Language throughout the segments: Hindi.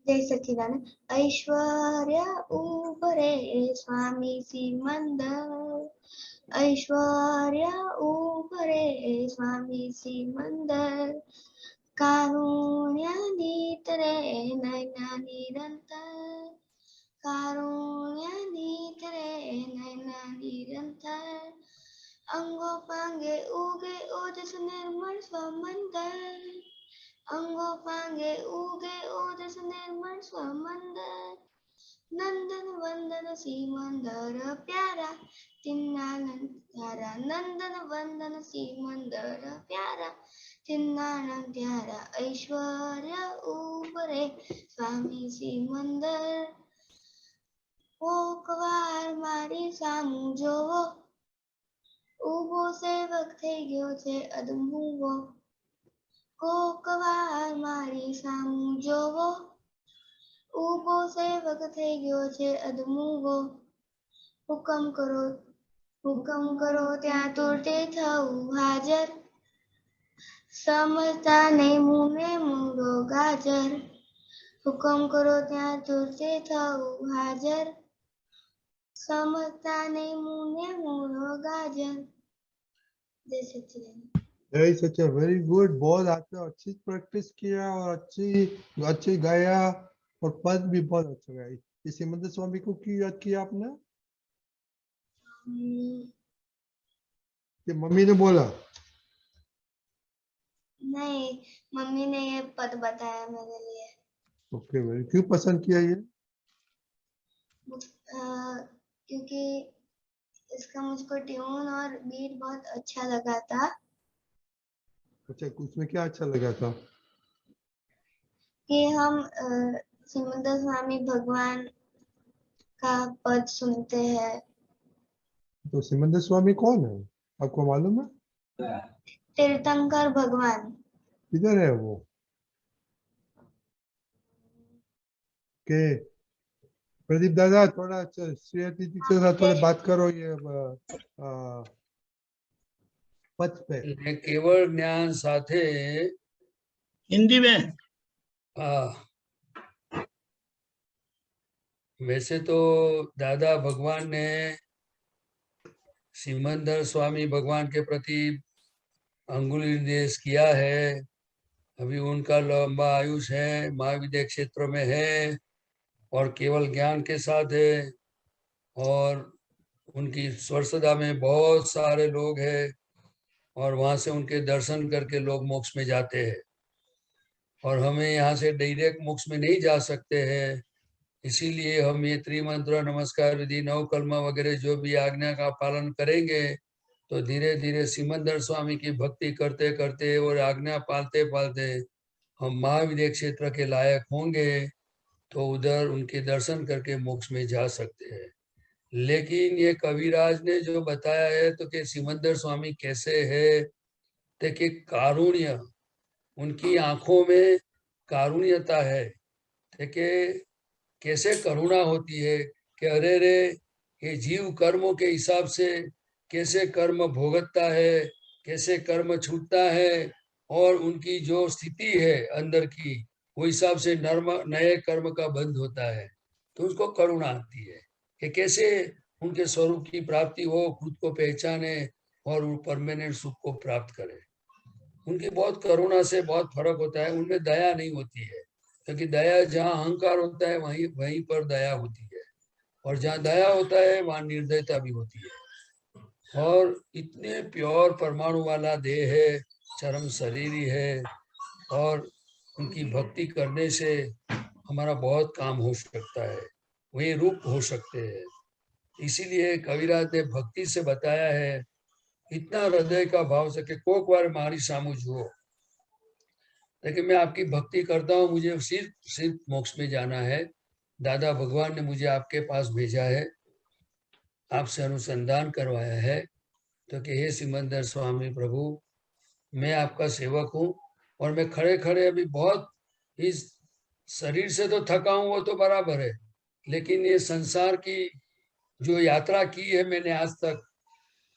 जय सच्चिदानंद। ऐश्वर्य उभरे स्वामी सिमंदर, ऐश्वर्य उभरे स्वामी सिमंदर, कारुण्य नितरे नैना निरंतर, कारुण्य नितरे नैना निरंतर, अंगों पांगे उगे ओजस निर्मल स्वमंदर, अंगों पांगे उगे ओजस निर्मल स्वमंदर, नंदन वंदन सीमंदर प्यारा तिन्नानंद प्यारा, नंदन वंदन सीमंदर प्यारा तिन्नानंद प्यारा, ऐश्वर्य उभरे स्वामी सिमंदर, ओकवार मारी सामू जोवो, उभो सेवक થઈ ગયો છે અદમુવો, કોકવાર મારી સામુ જોવો, ઉભો સેવક થઈ ગયો છે અદમુવો, હુકમ કરો ત્યાં તુરતે થવું હાજર, સમજતા નહીં મુને મૂંગો ગાજર, હુકમ કરો ત્યાં તુરતે થવું હાજર, समझता नहीं मुने मूढ़ो गाजर। जय सच्चिदानंद। जय सच्चा, वेरी गुड। बहुत आपने अच्छी प्रैक्टिस किया और अच्छी गाया और पद भी बहुत अच्छा गाया। इस सिमंदर स्वामी को क्यों याद किया आपने? कि मम्मी ने बोला? नहीं, मम्मी ने ये पद बताया मेरे लिए। Okay, very. क्यों पसंद किया ये? क्योंकि इसका मुझको ट्यून और बीट बहुत अच्छा लगा था। अच्छा, उसमें क्या अच्छा लगा था? कि हम सिमंदर स्वामी भगवान का पद सुनते हैं। तो सिमंदर स्वामी कौन है, आपको मालूम है? तीर्थंकर भगवान। किधर है वो? के प्रदीप दादा, थोड़ा श्रेया दीदी के साथ थोड़ा बात करो ये पद पे। केवल ज्ञान साथे हिंदी में। वैसे तो दादा भगवान ने सिमंदर स्वामी भगवान के प्रति अंगुली निर्देश किया है। अभी उनका लंबा आयुष है, महाविद्या क्षेत्र में है और केवल ज्ञान के साथ है, और उनकी स्वरसदा में बहुत सारे लोग हैं और वहां से उनके दर्शन करके लोग मोक्ष में जाते हैं, और हमें यहाँ से डायरेक्ट मोक्ष में नहीं जा सकते हैं। इसीलिए हम ये त्रिमंत्र, नमस्कार विधि, नवकल्मा वगैरह जो भी आज्ञा का पालन करेंगे तो धीरे धीरे सिमंदर स्वामी की भक्ति करते करते और आज्ञा पालते पालते हम महाविद्या क्षेत्र के लायक होंगे, तो उधर उनके दर्शन करके मोक्ष में जा सकते हैं। लेकिन ये कविराज ने जो बताया है तो कि सिमंदर स्वामी कैसे है, तो कि कारुण्य, उनकी आंखों में कारुण्यता है, तो कि कैसे करुणा होती है कि अरे रे ये जीव कर्मों के हिसाब से कैसे कर्म भोगता है, कैसे कर्म छूटता है, और उनकी जो स्थिति है अंदर की वो हिसाब से नए कर्म का बंध होता है, तो उसको करुणा आती है कि कैसे उनके स्वरूप की प्राप्ति हो, खुद को पहचाने और वो परमानेंट सुख को प्राप्त करे। उनकी बहुत करुणा से बहुत फर्क होता है, उनमें दया नहीं होती है, क्योंकि दया जहाँ अहंकार होता है वहीं पर दया होती है, और जहाँ दया होता है वहाँ निर्दयता भी होती है। और इतने प्योर परमाणु वाला देह है, चरम शरीर ही है, और उनकी भक्ति करने से हमारा बहुत काम हो सकता है, वही रूप हो सकते हैं। इसीलिए कविराज ने भक्ति से बताया है, इतना हृदय का भाव से कि कोक बार मारी सामू जुओ, लेकिन मैं आपकी भक्ति करता हूँ, मुझे सिर्फ मोक्ष में जाना है। दादा भगवान ने मुझे आपके पास भेजा है, आपसे अनुसंधान करवाया है, तो कि हे सिमंदर स्वामी प्रभु, मैं आपका सेवक हूँ, और मैं खड़े खड़े अभी बहुत इस शरीर से तो थका हूँ, वो तो बराबर है, लेकिन ये संसार की जो यात्रा की है मैंने आज तक,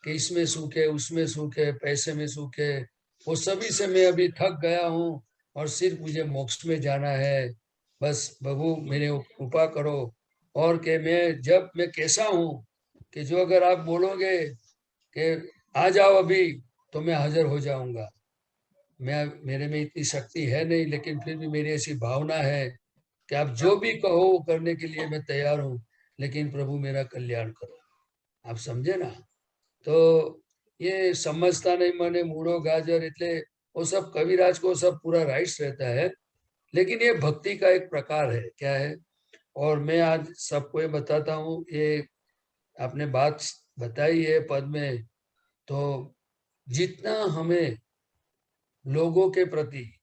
कि इसमें सुख है, उसमें सुख है, पैसे में सुख है, वो सभी से मैं अभी थक गया हूँ, और सिर्फ मुझे मोक्ष में जाना है। बस प्रभु मेरे कृपा करो। और कि मैं कैसा हूँ कि जो अगर आप बोलोगे कि आ जाओ अभी तो मैं हाजिर हो जाऊंगा। मेरे में इतनी शक्ति है नहीं, लेकिन फिर भी मेरी ऐसी भावना है कि आप जो भी कहो वो करने के लिए मैं तैयार हूँ, लेकिन प्रभु मेरा कल्याण करो। आप समझे ना? तो ये समझता नहीं मने मूड़ो गाजर એટલે वो सब कविराज को सब पूरा राइट्स रहता है, लेकिन ये भक्ति का एक प्रकार है। क्या है? और मैं आज सबको ये बताता हूँ, ये आपने बात बताई है पद में, तो जितना हमें लोगों के प्रति,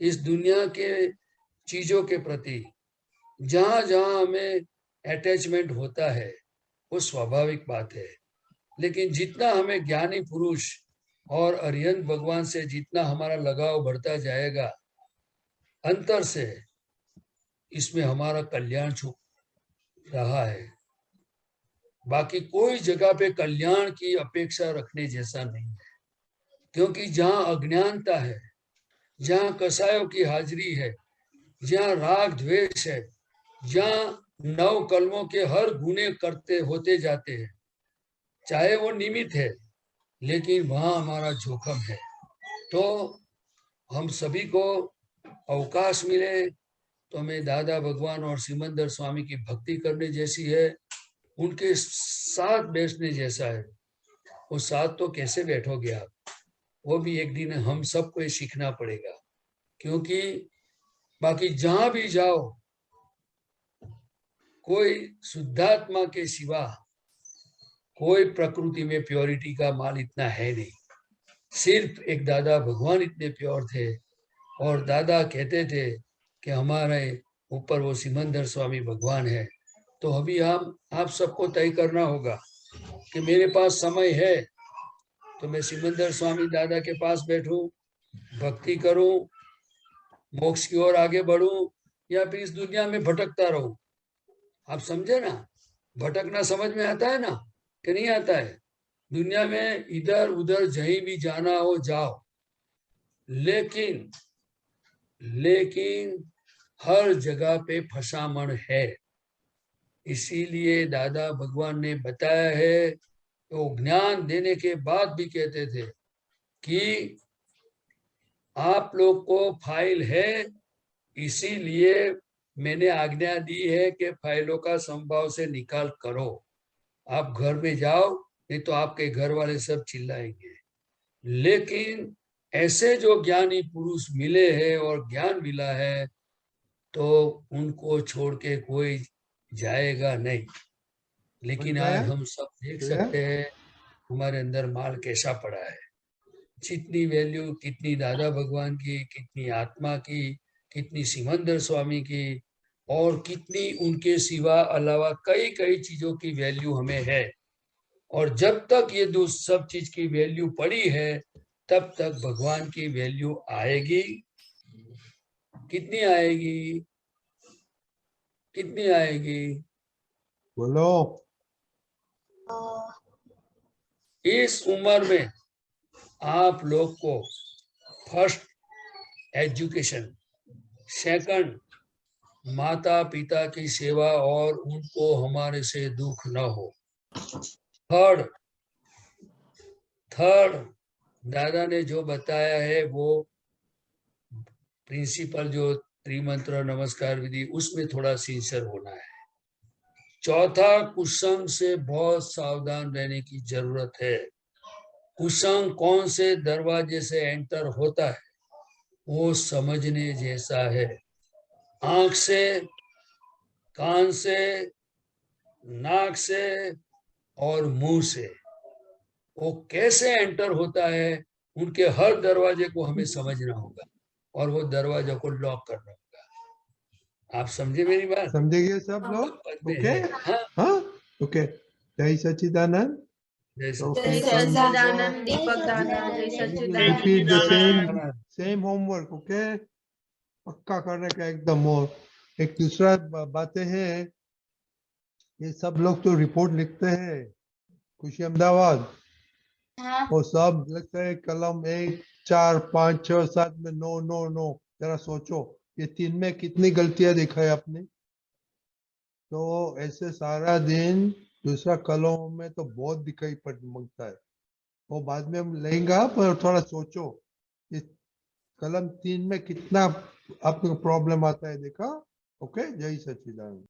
इस दुनिया के चीजों के प्रति जहां जहां हमें अटैचमेंट होता है वो स्वाभाविक बात है, लेकिन जितना हमें ज्ञानी पुरुष और अरिहंत भगवान से जितना हमारा लगाव बढ़ता जाएगा अंतर से, इसमें हमारा कल्याण छुप रहा है। बाकी कोई जगह पे कल्याण की अपेक्षा रखने जैसा नहीं है, क्योंकि जहां अज्ञानता है, जहां कसायों की हाजिरी है, जहां राग द्वेष है, जहां नव कलमों के हर गुने करते होते जाते हैं, चाहे वो निमित्त है, लेकिन वहां हमारा जोखम है। तो हम सभी को अवकाश मिले तो हमें दादा भगवान और सिमंदर स्वामी की भक्ति करने जैसी है, उनके साथ बैठने जैसा है। वो साथ तो कैसे बैठोगे आप, वो भी एक दिन हम सबको ये सीखना पड़ेगा। क्योंकि बाकी जहां भी जाओ, कोई शुद्धात्मा के सिवा कोई प्रकृति में प्योरिटी का माल इतना है नहीं। सिर्फ एक दादा भगवान इतने प्योर थे, और दादा कहते थे कि हमारे ऊपर वो सिमंदर स्वामी भगवान है। तो अभी आप सबको तय करना होगा कि मेरे पास समय है तो मैं सिमंदर स्वामी दादा के पास बैठूं, भक्ति करूं, मोक्ष की ओर आगे बढ़ूं, या फिर इस दुनिया में भटकता रहूं। आप समझे ना? भटकना समझ में आता है ना कि नहीं आता है? दुनिया में इधर उधर जहीं भी जाना हो जाओ, लेकिन हर जगह पे फसामण है। इसीलिए दादा भगवान ने बताया है, तो ज्ञान देने के बाद भी कहते थे कि आप लोग को फाइल है, इसीलिए मैंने आज्ञा दी है कि फाइलों का संभाव से निकाल करो। आप घर में जाओ, नहीं तो आपके घर वाले सब चिल्लाएंगे। लेकिन ऐसे जो ज्ञानी पुरुष मिले हैं और ज्ञान मिला है, तो उनको छोड़ के कोई जाएगा नहीं। लेकिन आज हम सब देख सकते हैं हमारे अंदर माल कैसा पड़ा है। जितनी वैल्यू कितनी दादा भगवान की, कितनी आत्मा की, कितनी सिमंदर स्वामी की, और कितनी उनके सिवा अलावा कई कई चीजों की वैल्यू हमें है। और जब तक ये सब चीज की वैल्यू पड़ी है, तब तक भगवान की वैल्यू आएगी। कितनी आएगी? कितनी आएगी? बोलो। इस उम्र में आप लोग को फर्स्ट एजुकेशन, सेकंड माता पिता की सेवा और उनको हमारे से दुख न हो, थर्ड दादा ने जो बताया है वो प्रिंसिपल जो त्रिमंत्र नमस्कार विधि, उसमें थोड़ा सिंसियर होना है। चौथा, कुसंग से बहुत सावधान रहने की जरूरत है। कुसंग कौन से दरवाजे से एंटर होता है वो समझने जैसा है। आंख से, कान से, नाक से और मुंह से वो कैसे एंटर होता है, उनके हर दरवाजे को हमें समझना होगा और वो दरवाजा को लॉक करना होगा। आप समझे मेरी बात? समझेंगे सब लोग? ओके, हाँ, ओके। जय सच्चिदानंद। जय सच्चिदानंद दीपक दादा, जय सच्चिदानंद। Repeat the same homework, okay? पक्का करने का एकदम। और एक दूसरा बातें हैं, ये सब लोग तो रिपोर्ट लिखते हैं खुशी अहमदाबाद, हाँ और सब लिखते हैं कलम 1, 4, 5, 6, 7 में नो नो नो। जरा सोचो ये 3 में कितनी गलतियां देखा है आपने। तो ऐसे सारा दिन दूसरा कलम में तो बहुत दिखाई पड़ मांगता है, वो बाद में हम लेंगे, पर थोड़ा सोचो ये कलम 3 में कितना आपको प्रॉब्लम आता है देखा। ओके, जय सच्चिदानंद।